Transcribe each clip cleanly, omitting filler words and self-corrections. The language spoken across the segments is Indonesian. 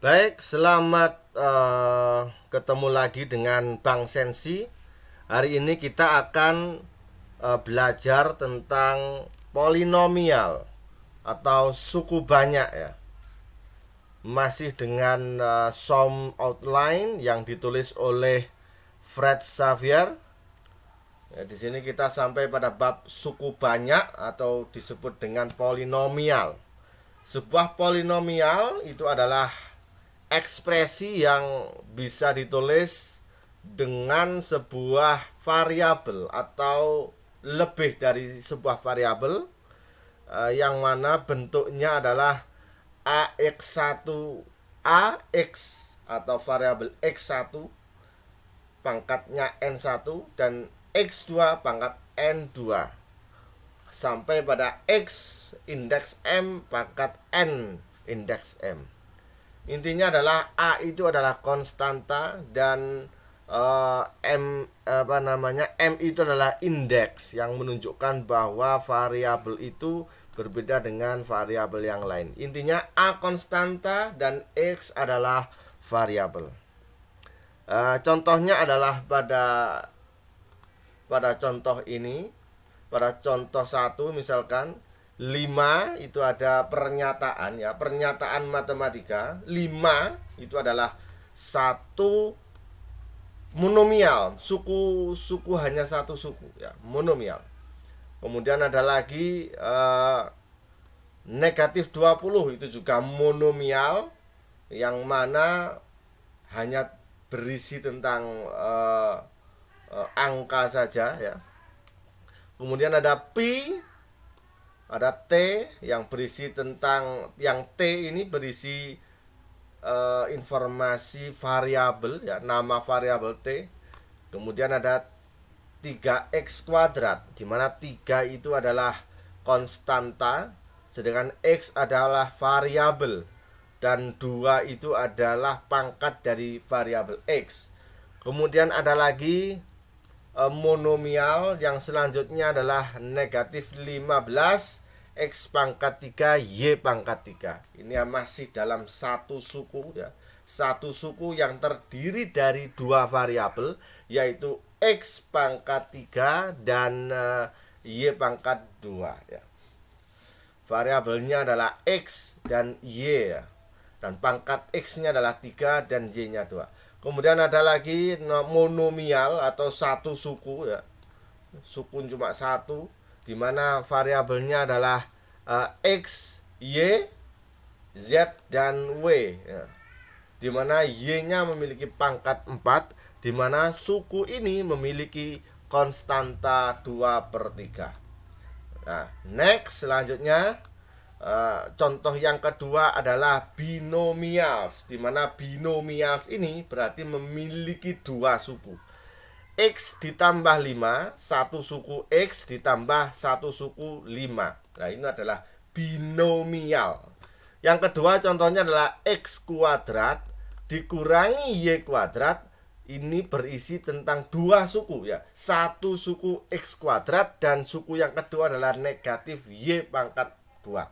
Baik, selamat ketemu lagi dengan Bang Sensi. Hari ini kita akan belajar tentang polinomial atau suku banyak ya. Masih dengan Some Outline yang ditulis oleh Fred Xavier. Ya, di sini kita sampai pada bab suku banyak atau disebut dengan polinomial. Sebuah polinomial itu adalah ekspresi yang bisa ditulis dengan sebuah variabel atau lebih dari sebuah variabel, yang mana bentuknya adalah AX atau variabel X1 pangkatnya N1 dan X2 pangkat N2 sampai pada X indeks M pangkat N indeks M. Intinya adalah A itu adalah konstanta dan M itu adalah indeks yang menunjukkan bahwa variabel itu berbeda dengan variabel yang lain. Intinya A konstanta dan X adalah variabel. Contohnya adalah pada contoh ini, pada contoh 1 misalkan 5 itu ada pernyataan ya, pernyataan matematika. 5 itu adalah satu monomial, suku hanya satu suku ya, monomial. Kemudian ada lagi negatif 20 itu juga monomial, yang mana hanya berisi tentang angka saja ya. Kemudian ada pi, ada T yang berisi tentang, yang T ini berisi informasi variabel ya, nama variabel T. Kemudian ada 3x kuadrat, di mana 3 itu adalah konstanta, sedangkan x adalah variabel dan 2 itu adalah pangkat dari variabel x. Kemudian ada lagi monomial yang selanjutnya adalah negatif 15 X pangkat 3 Y pangkat 3. Ini masih dalam satu suku ya. Satu suku yang terdiri dari dua variabel, yaitu X pangkat 3 dan Y pangkat 2 ya. Variabelnya adalah X dan Y ya. Dan pangkat X-nya adalah 3 dan Y-nya 2. Kemudian ada lagi monomial atau satu suku ya. Suku cuma satu, di mana variabelnya adalah X, Y, Z dan W ya. Di mana Y-nya memiliki pangkat 4, di mana suku ini memiliki konstanta 2/3. Nah, next selanjutnya contoh yang kedua adalah binomials, di mana binomials ini berarti memiliki dua suku. X ditambah 5, satu suku X ditambah satu suku 5. Nah, ini adalah binomial. Yang kedua contohnya adalah X kuadrat dikurangi Y kuadrat. Ini berisi tentang dua suku ya. Satu suku X kuadrat dan suku yang kedua adalah negatif Y pangkat 2.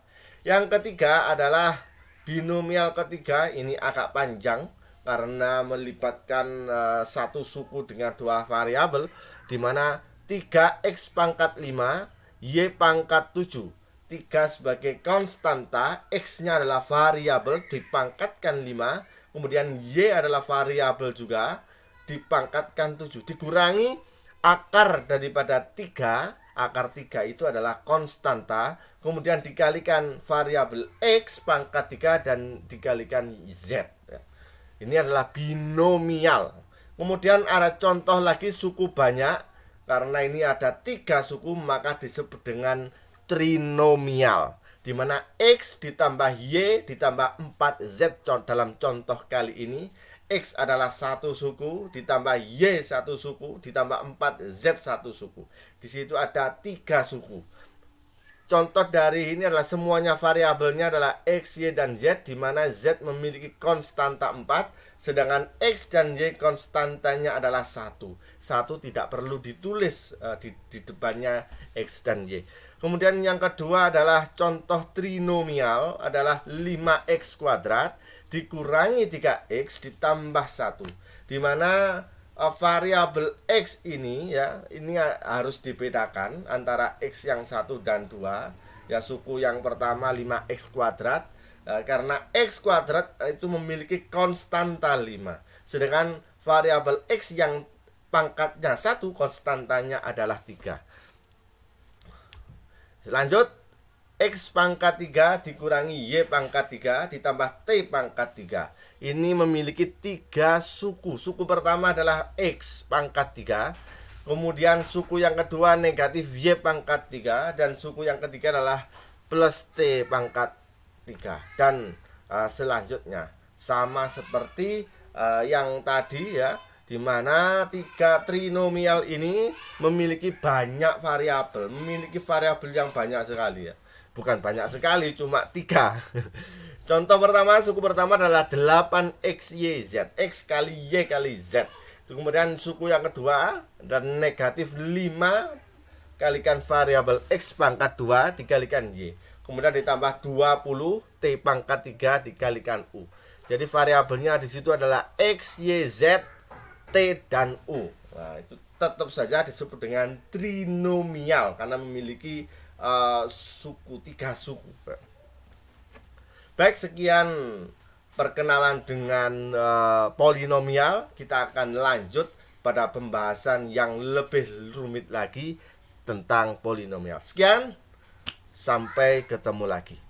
Yang ketiga adalah binomial ketiga, ini agak panjang karena melibatkan satu suku dengan dua variabel, di mana 3x pangkat 5 y pangkat 7. 3 sebagai konstanta, x-nya adalah variabel dipangkatkan 5, kemudian y adalah variabel juga dipangkatkan 7, dikurangi akar daripada 3. Akar 3 itu adalah konstanta, kemudian dikalikan variabel x pangkat 3 dan dikalikan z. Ini adalah binomial. Kemudian ada contoh lagi suku banyak. Karena ini ada 3 suku, maka disebut dengan trinomial, di mana x ditambah y ditambah 4z dalam contoh kali ini. X adalah satu suku, ditambah Y satu suku, ditambah 4Z satu suku. Di situ ada 3 suku. Contoh dari ini adalah semuanya variabelnya adalah X, Y, dan Z, di mana Z memiliki konstanta 4, sedangkan X dan Y konstantanya adalah 1. 1 tidak perlu ditulis di depannya X dan Y. Kemudian yang kedua adalah contoh trinomial, adalah 5x kuadrat dikurangi 3x ditambah 1, di mana variabel x ini ya, ini harus dibedakan antara x yang 1 dan 2 ya. Suku yang pertama 5x kuadrat, karena x kuadrat itu memiliki konstanta 5, sedangkan variabel x yang pangkatnya 1 konstantanya adalah 3. Lanjut, x pangkat 3 dikurangi y pangkat 3 ditambah t pangkat 3. Ini memiliki 3 suku. Suku pertama adalah x pangkat 3. Kemudian suku yang kedua negatif y pangkat 3. Dan suku yang ketiga adalah plus t pangkat 3. Dan selanjutnya sama seperti yang tadi ya, di mana 3 trinomial ini memiliki banyak variabel, memiliki variabel yang banyak sekali ya. Bukan banyak sekali, cuma 3. Contoh pertama, suku pertama adalah 8xyz, x kali y kali z. Kemudian suku yang kedua dan negatif 5 kalikan variabel x pangkat 2 dikalikan y. Kemudian ditambah 20 t pangkat 3 dikalikan u. Jadi variabelnya di situ adalah x, y, z, t dan u. Nah, itu tetap saja disebut dengan trinomial karena memiliki suku, 3 suku. Baik, sekian perkenalan dengan polinomial. Kita akan lanjut pada pembahasan yang lebih rumit lagi tentang polinomial. Sekian, sampai ketemu lagi.